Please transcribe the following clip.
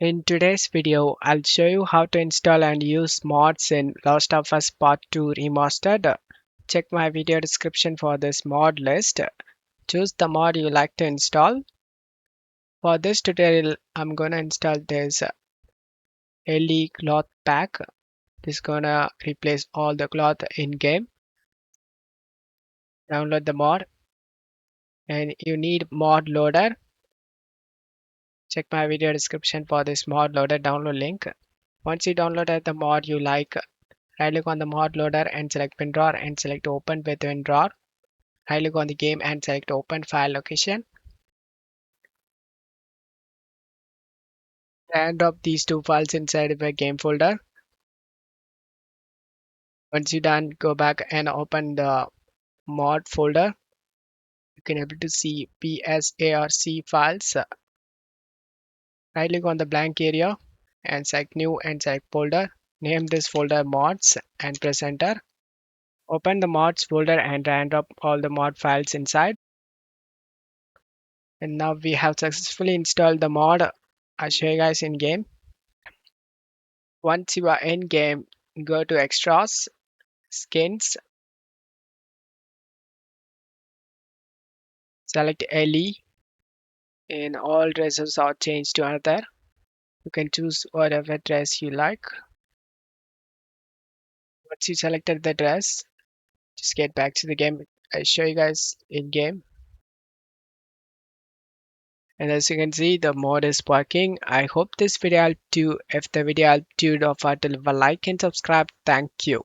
In today's video, I'll show you how to install and use mods in Last of Us Part 2 Remastered. Check my video description for this mod list. Choose the mod you like to install. For this tutorial, I'm gonna install this LE cloth pack. This is gonna replace all the cloth in game. Download the mod and you need mod loader. Check my video description for this mod loader download link. Once you downloaded the mod you like, right click on the mod loader and select WinRAR and select open with WinRAR. Right click on the game and select open file location. And drop these two files inside the game folder. Once you're done, go back and open the mod folder. You can able to see PSARC files. Right click on the blank area and select new and select folder. Name this folder mods and press enter. Open the mods folder and drag and drop all the mod files inside. And now we have successfully installed the mod. I'll show you guys in game. Once you are in game, go to extras, skins, select LE, and all dresses are changed to another. You can choose whatever dress you like. Once you selected the dress, just get back to the game. I'll show you guys in game. And as you can see, the mod is working. I hope this video helped you. If the video helped you, don't forget to leave a like and subscribe. Thank you.